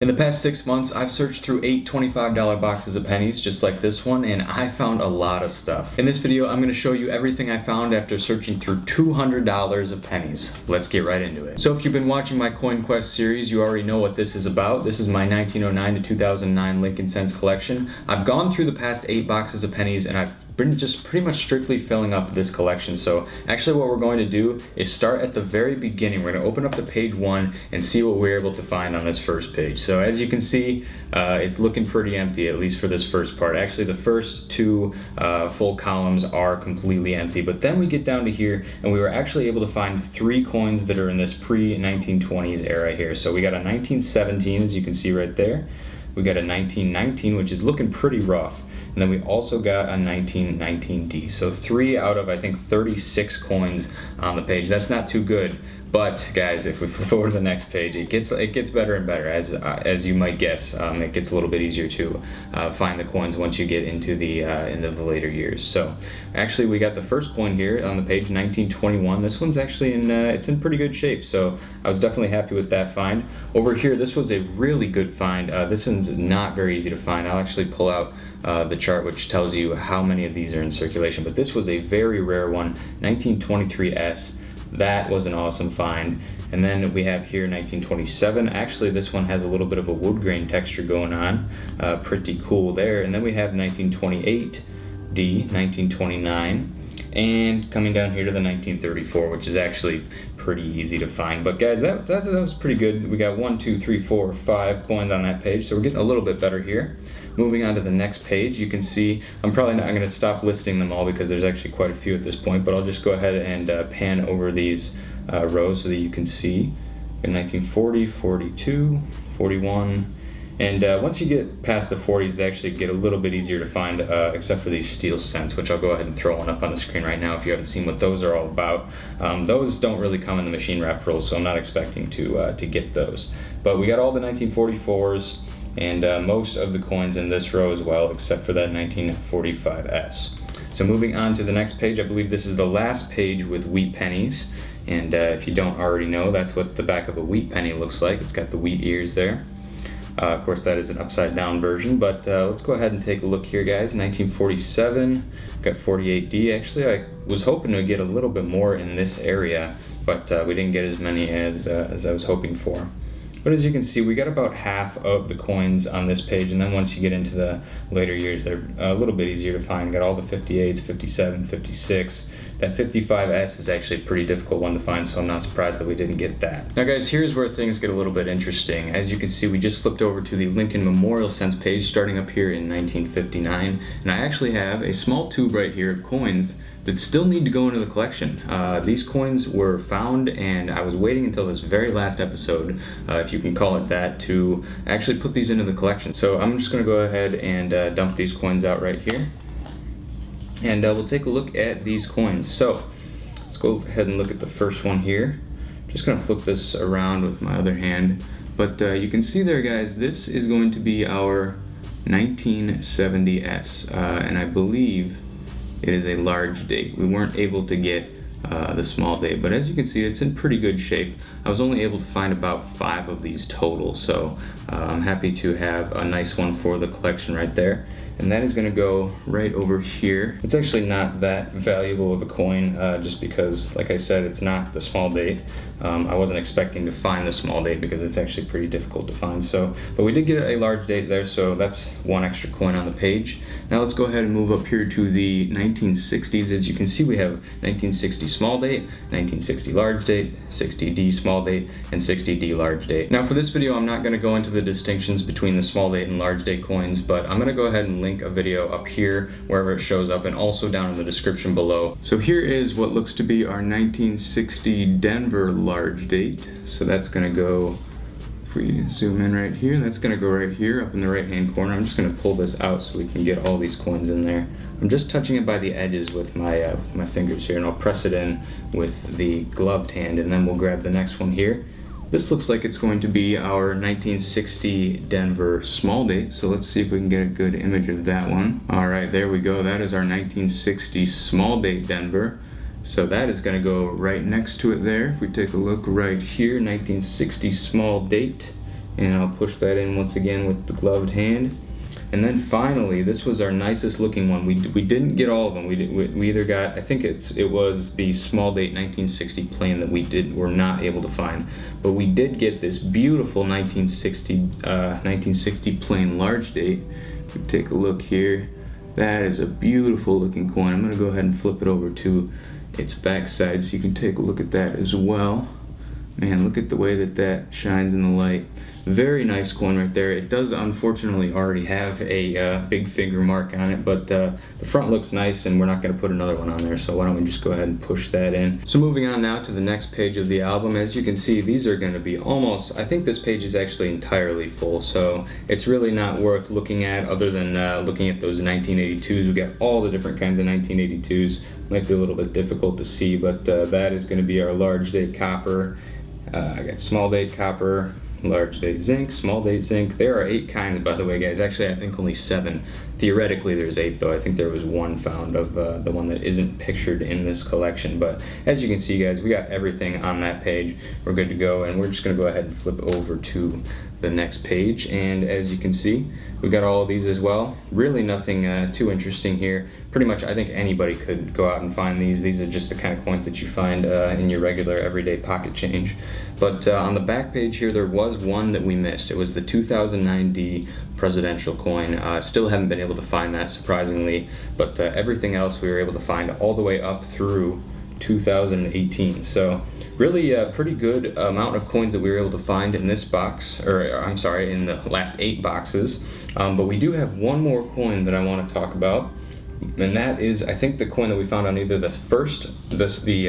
In the past 6 months, I've searched through 8 $25 boxes of pennies, just like this one, and I found a lot of stuff. In this video, I'm going to show you everything I found after searching through $200 of pennies. Let's get right into it. So if you've been watching my Coin Quest series, you already know what this is about. This is my 1909 to 2009 Lincoln Cents collection. I've gone through the past 8 boxes of pennies, and I've been just pretty much strictly filling up this collection. So actually what we're going to do is start at the very beginning. We're going to open up to page 1 and see what we're able to find on this first page. So as you can see, it's looking pretty empty, at least for this first part. Actually, the first 2 full columns are completely empty, but then we get down to here and we were actually able to find 3 coins that are in this pre-1920s era here. So we got a 1917, as you can see right there. We got a 1919, which is looking pretty rough. And then we also got a 1919D. So 3 out of, I think, 36 coins on the page. That's not too good. But guys, if we flip over to the next page, it gets better and better, as you might guess. It gets a little bit easier to find the coins once you get into the later years. So actually, we got the first coin here on the page, 1921. This one's actually it's in pretty good shape. So I was definitely happy with that find. Over here, this was a really good find. This one's not very easy to find. I'll actually pull out the chart which tells you how many of these are in circulation. But this was a very rare one, 1923S. That was an awesome find. And then we have here 1927. Actually, this one has a little bit of a wood grain texture going on. Pretty cool there. And then we have 1928D, 1929, and coming down here to the 1934, which is actually pretty easy to find. But guys, that was pretty good. We got 1, 2, 3, 4, 5 coins on that page, so we're getting a little bit better here. Moving on to the next page, you can see I'm probably not going to stop listing them all because there's actually quite a few at this point, but I'll just go ahead and pan over these rows so that you can see. In 1940, 42, 41, and once you get past the 40s, they actually get a little bit easier to find, except for these steel cents, which I'll go ahead and throw one up on the screen right now if you haven't seen what those are all about. Those don't really come in the machine wrap rolls, so I'm not expecting to get those. But we got all the 1944s, and most of the coins in this row as well, except for that 1945S. So moving on to the next page, I believe this is the last page with wheat pennies. And if you don't already know, that's what the back of a wheat penny looks like. It's got the wheat ears there. Of course, that is an upside down version, but let's go ahead and take a look here, guys. 1947, got 48D. Actually, I was hoping to get a little bit more in this area, but we didn't get as many as I was hoping for. But as you can see, we got about half of the coins on this page, and then once you get into the later years, they're a little bit easier to find. Got all the 58s, 57, 56. That 55S is actually a pretty difficult one to find, so I'm not surprised that we didn't get that. Now guys, here's where things get a little bit interesting. As you can see, we just flipped over to the Lincoln Memorial Cents page, starting up here in 1959, and I actually have a small tube right here of coins that still need to go into the collection. These coins were found, and I was waiting until this very last episode, if you can call it that, to actually put these into the collection. So I'm just going to go ahead and dump these coins out right here. And we'll take a look at these coins. So let's go ahead and look at the first one here. Just gonna flip this around with my other hand. But you can see there, guys, this is going to be our 1970S. And I believe it is a large date. We weren't able to get the small date, but as you can see, it's in pretty good shape. I was only able to find about 5 of these total, so I'm happy to have a nice one for the collection right there. And that is going to go right over here. It's actually not that valuable of a coin, just because, like I said, it's not the small date. I wasn't expecting to find the small date because it's actually pretty difficult to find. So, but we did get a large date there, so that's 1 extra coin on the page. Now let's go ahead and move up here to the 1960s. As you can see, we have 1960 small date, 1960 large date, 60D small date, and 60D large date. Now for this video, I'm not going to go into the distinctions between the small date and large date coins, but I'm going to go ahead and link a video up here wherever it shows up, and also down in the description below. So here is what looks to be our 1960 Denver large date. So that's going to go, if we zoom in right here, that's going to go right here up in the right hand corner. I'm just going to pull this out so we can get all these coins in there. I'm just touching it by the edges with my fingers here, and I'll press it in with the gloved hand, and then we'll grab the next one here. This looks like it's going to be our 1960 Denver small date, so let's see if we can get a good image of that one. All right, there we go. That is our 1960 small date Denver. So that is going to go right next to it there. If we take a look right here, 1960 small date, and I'll push that in once again with the gloved hand. And then finally, this was our nicest looking one. We didn't get all of them. We either got, I think it was the small date 1960 plain that were not able to find, but we did get this beautiful 1960 plain large date. If we take a look here, that is a beautiful looking coin. I'm gonna go ahead and flip it over to its back side so you can take a look at that as well. Man, look at the way that shines in the light. Very nice coin right there. It does unfortunately already have a big finger mark on it, but the front looks nice, and we're not going to put another one on there, so why don't we just go ahead and push that in. So moving on now to the next page of the album. As you can see, these are going to be almost, I think this page is actually entirely full, so it's really not worth looking at other than looking at those 1982s. We got all the different kinds of 1982s. Might be a little bit difficult to see, but that is going to be our large date copper. I got small date copper, large date zinc, small date zinc. There are 8 kinds, by the way, guys. Actually, I think only 7. Theoretically, there's 8, though. I think there was 1 found of the one that isn't pictured in this collection. But as you can see, guys, we got everything on that page. We're good to go, and we're just going to go ahead and flip over to the next page. And as you can see, we got all of these as well. Really nothing too interesting here. Pretty much, I think anybody could go out and find these. These are just the kind of coins that you find in your regular everyday pocket change. But on the back page here, there was one that we missed. It was the 2009D presidential coin. Still haven't been able to find that, surprisingly. But everything else we were able to find all the way up through 2018. So really a pretty good amount of coins that we were able to find in this box, or I'm sorry, in the last 8 boxes. But we do have one more coin that I want to talk about, and that is, I think, the coin that we found on either the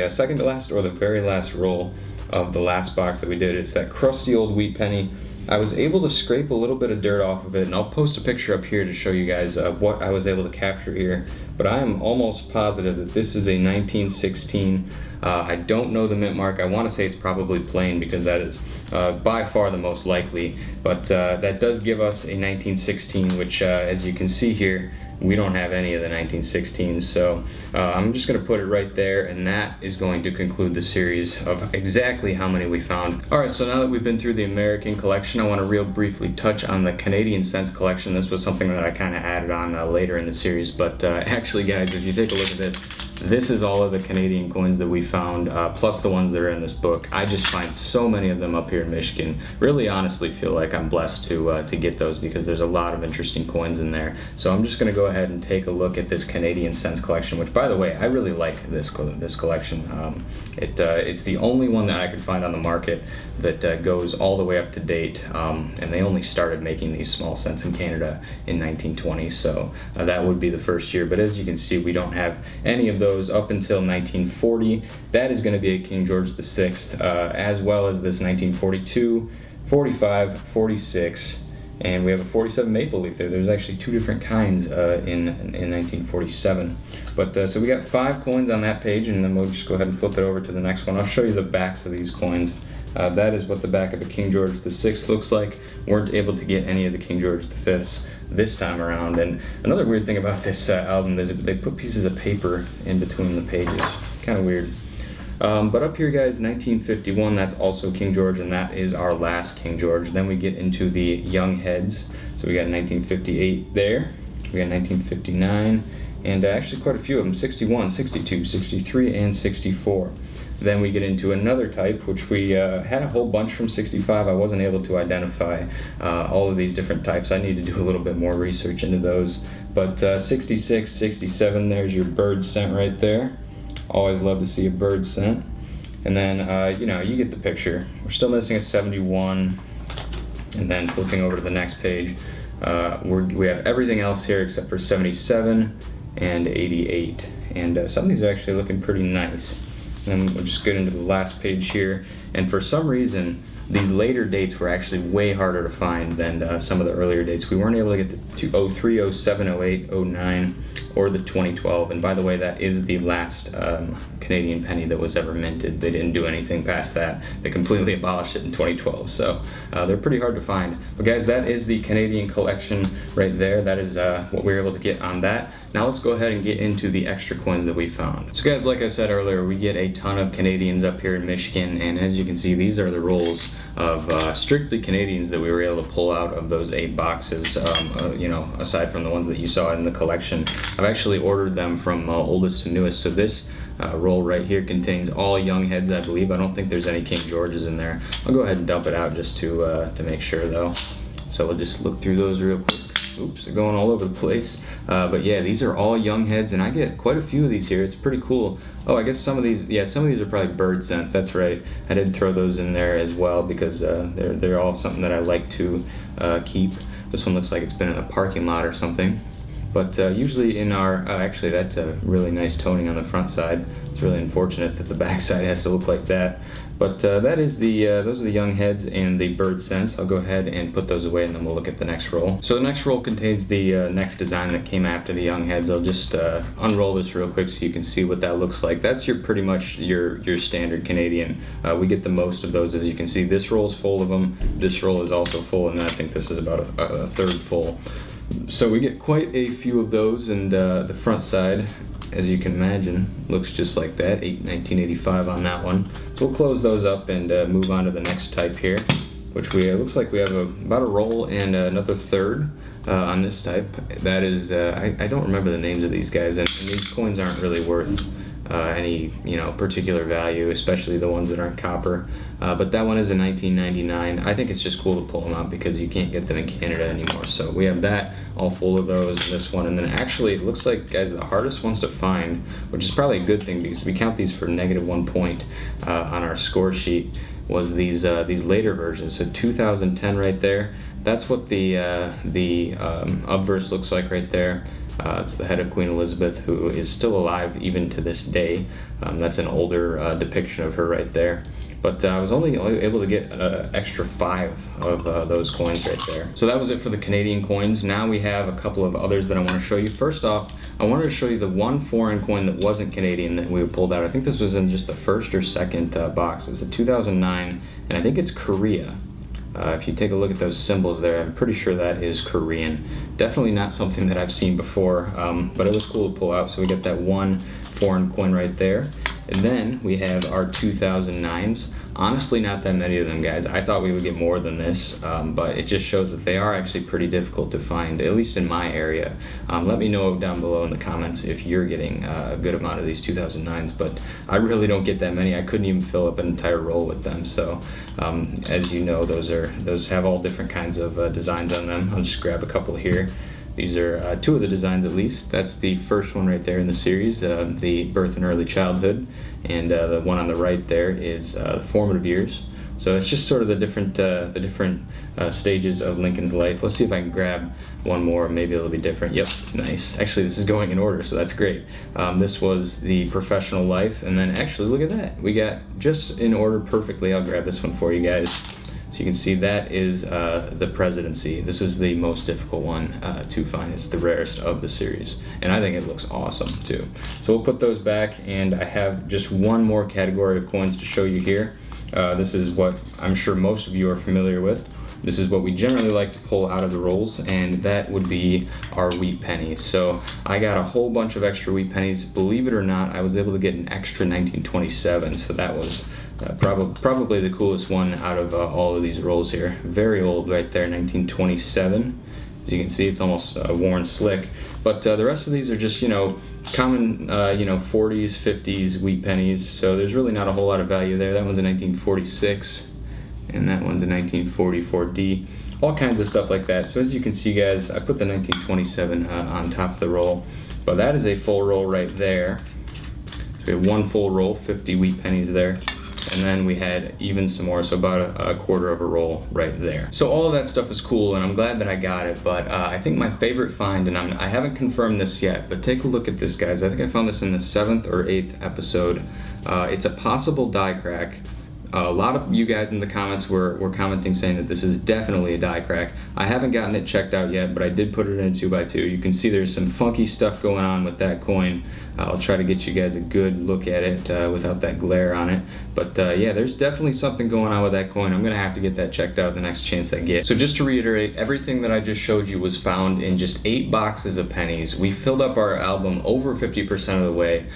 second to last or the very last roll of the last box that we did. It's that crusty old wheat penny. I was able to scrape a little bit of dirt off of it, and I'll post a picture up here to show you guys what I was able to capture here. But I am almost positive that this is a 1916. I don't know the mint mark. I want to say it's probably plain because that is by far the most likely. But that does give us a 1916, which as you can see here, we don't have any of the 1916s, so I'm just going to put it right there, and that is going to conclude the series of exactly how many we found. Alright, so now that we've been through the American collection, I want to real briefly touch on the Canadian cents collection. This was something that I kind of added on later in the series, but actually, guys, if you take a look at this is all of the Canadian coins that we found, plus the ones that are in this book. I just find so many of them up here in Michigan. Really honestly feel like I'm blessed to get those because there's a lot of interesting coins in there. So I'm just going to go ahead and take a look at this Canadian cents collection, which, by the way, I really like this collection. It's the only one that I could find on the market that goes all the way up to date, and they only started making these small cents in Canada in 1920, so that would be the first year. But as you can see, we don't have any of those up until 1940. That is going to be a King George VI, as well as this 1942, 45, 46, and we have a 47 maple leaf there. There's actually 2 different kinds in 1947. But so we got 5 coins on that page, and then we'll just go ahead and flip it over to the next one. I'll show you the backs of these coins. That is what the back of the King George VI looks like. Weren't able to get any of the King George V's this time around. And another weird thing about this album is they put pieces of paper in between the pages. Kind of weird. But up here, guys, 1951, that's also King George, and that is our last King George. Then we get into the young heads. So we got 1958 there. We got 1959, and actually quite a few of them, 61, 62, 63, and 64. Then we get into another type, which we had a whole bunch from 65. I wasn't able to identify all of these different types. I need to do a little bit more research into those. But 66, 67, there's your bird scent right there. Always love to see a bird scent. And then, you get the picture. We're still missing a 71. And then flipping over to the next page, we have everything else here except for 77 and 88. And some of these are actually looking pretty nice. And then we'll just get into the last page here. And for some reason, these later dates were actually way harder to find than some of the earlier dates. We weren't able to get the 03, 07, 08, 09, or the 2012. And by the way, that is the last Canadian penny that was ever minted. They didn't do anything past that. They completely abolished it in 2012. So they're pretty hard to find. But guys, that is the Canadian collection right there. That is what we were able to get on that. Now let's go ahead and get into the extra coins that we found. So guys, like I said earlier, we get a ton of Canadians up here in Michigan, and as you can see, these are the rolls of strictly Canadians that we were able to pull out of those 8 boxes, aside from the ones that you saw in the collection. I've actually ordered them from oldest to newest, so this roll right here contains all young heads, I believe. I don't think there's any King Georges in there. I'll go ahead and dump it out just to make sure, though. So we'll just look through those real quick. Oops, they're going all over the place. But yeah, these are all young heads, and I get quite a few of these here. It's pretty cool. Oh, I guess some of these are probably bird scents. That's right. I did throw those in there as well because they're all something that I like to keep. This one looks like it's been in a parking lot or something. But usually in our, actually that's a really nice toning on the front side. It's really unfortunate that the back side has to look like that. But that is those are the young heads and the bird scents. I'll go ahead and put those away and then we'll look at the next roll. So the next roll contains the next design that came after the young heads. I'll just unroll this real quick so you can see what that looks like. That's pretty much your standard Canadian. We get the most of those, as you can see. This roll is full of them. This roll is also full, and then I think this is about a third full. So we get quite a few of those, and the front side, as you can imagine, looks just like that. 1985 on that one. So we'll close those up and move on to the next type here, which looks like we have about a roll and another third on this type. That is, I don't remember the names of these guys, and these coins aren't really worth any particular value, especially the ones that aren't copper. But that one is a 1999. I think it's just cool to pull them out because you can't get them in Canada anymore. So we have that, all full of those, and this one. And then actually it looks like, guys, the hardest ones to find, which is probably a good thing because we count these for -1 point on our score sheet, was these later versions. So 2010 right there. That's what the obverse looks like right there. It's the head of Queen Elizabeth, who is still alive even to this day. That's an older depiction of her right there. But I was only able to get an extra 5 of those coins right there. So that was it for the Canadian coins. Now we have a couple of others that I want to show you. First off, I wanted to show you the one foreign coin that wasn't Canadian that we pulled out. I think this was in just the first or second box. It's a 2009, and I think it's Korea. If you take a look at those symbols there, I'm pretty sure that is Korean. Definitely not something that I've seen before, but it was cool to pull out. So we get that one foreign coin right there. And then we have our 2009s. Honestly, not that many of them, guys. I thought we would get more than this, but it just shows that they are actually pretty difficult to find, at least in my area. Let me know down below in the comments if you're getting a good amount of these 2009s, but I really don't get that many. I couldn't even fill up an entire roll with them. So as you know, those have all different kinds of designs on them. I'll just grab a couple here. These are 2 of the designs at least. That's the first one right there in the series, the birth and early childhood, and the one on the right there is the formative years. So it's just sort of the different stages of Lincoln's life. Let's see if I can grab one more. Maybe it'll be different. Yep, nice. Actually, this is going in order, so that's great. This was the professional life, and then actually, look at that. We got just in order perfectly. I'll grab this one for you guys. So you can see that is the presidency. This is the most difficult one to find. It's the rarest of the series. And I think it looks awesome too. So we'll put those back, and I have just one more category of coins to show you here. This is what I'm sure most of you are familiar with. This is what we generally like to pull out of the rolls, and that would be our wheat pennies. So I got a whole bunch of extra wheat pennies. Believe it or not, I was able to get an extra 1927, so that was probably the coolest one out of all of these rolls here. Very old right there, 1927. As you can see, it's almost worn slick. But the rest of these are just, common, 40s, 50s wheat pennies. So there's really not a whole lot of value there. That one's a 1946, and that one's a 1944D. All kinds of stuff like that. So as you can see, guys, I put the 1927 on top of the roll. But that is a full roll right there. So we have one full roll, 50 wheat pennies there. And then we had even some more, so about a quarter of a roll right there. So all of that stuff is cool, and I'm glad that I got it, but I think my favorite find, and I haven't confirmed this yet, but take a look at this, guys. I think I found this in the 7th or 8th episode. It's a possible die crack. A lot of you guys in the comments were commenting saying that this is definitely a die crack. I haven't gotten it checked out yet, but I did put it in a 2x2. You can see there's some funky stuff going on with that coin. I'll try to get you guys a good look at it without that glare on it. But yeah, there's definitely something going on with that coin. I'm going to have to get that checked out the next chance I get. So just to reiterate, everything that I just showed you was found in just 8 boxes of pennies. We filled up our album over 50% of the way.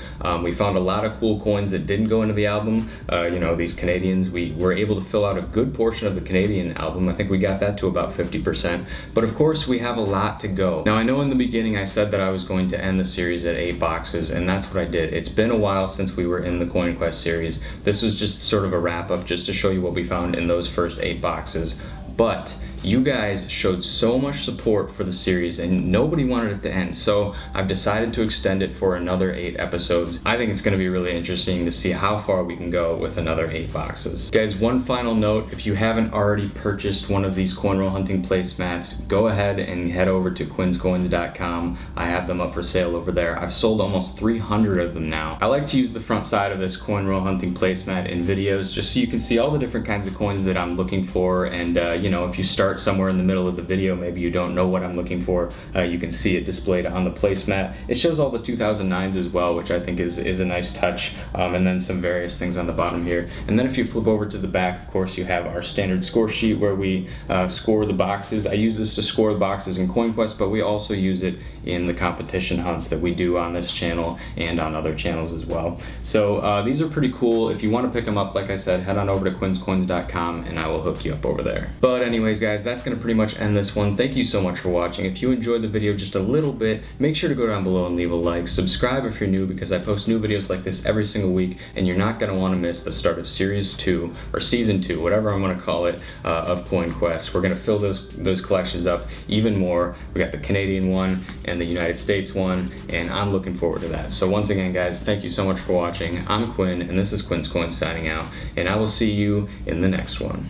We found a lot of cool coins that didn't go into the album. These Canadian Canadians. We were able to fill out a good portion of the Canadian album. I think we got that to about 50%. But of course, we have a lot to go. Now, I know in the beginning I said that I was going to end the series at 8 boxes, and that's what I did. It's been a while since we were in the Coin Quest series. This was just sort of a wrap-up just to show you what we found in those first 8 boxes. But you guys showed so much support for the series and nobody wanted it to end, so I've decided to extend it for another 8 episodes. I think it's going to be really interesting to see how far we can go with another 8 boxes. Guys, one final note, if you haven't already purchased one of these coin roll hunting placemats, go ahead and head over to quinscoins.com. I have them up for sale over there. I've sold almost 300 of them now. I like to use the front side of this coin roll hunting placemat in videos just so you can see all the different kinds of coins that I'm looking for, and you know, if you start somewhere in the middle of the video, maybe you don't know what I'm looking for, you can see it displayed on the placemat. It shows all the 2009s as well, which I think is a nice touch, and then some various things on the bottom here. And then if you flip over to the back, of course, you have our standard score sheet where we score the boxes. I use this to score the boxes in Coin Quest, but we also use it in the competition hunts that we do on this channel and on other channels as well. So these are pretty cool. If you want to pick them up, like I said, head on over to quinscoins.com and I will hook you up over there. But anyways, guys, that's going to pretty much end this one. Thank you so much for watching. If you enjoyed the video just a little bit, make sure to go down below and leave a like. Subscribe if you're new, because I post new videos like this every single week, and you're not going to want to miss the start of Series 2, or Season 2, whatever I'm going to call it, of Coin Quest. We're going to fill those collections up even more. We got the Canadian one and the United States one, and I'm looking forward to that. So once again, guys, thank you so much for watching. I'm Quinn, and this is Quin's Coins signing out, and I will see you in the next one.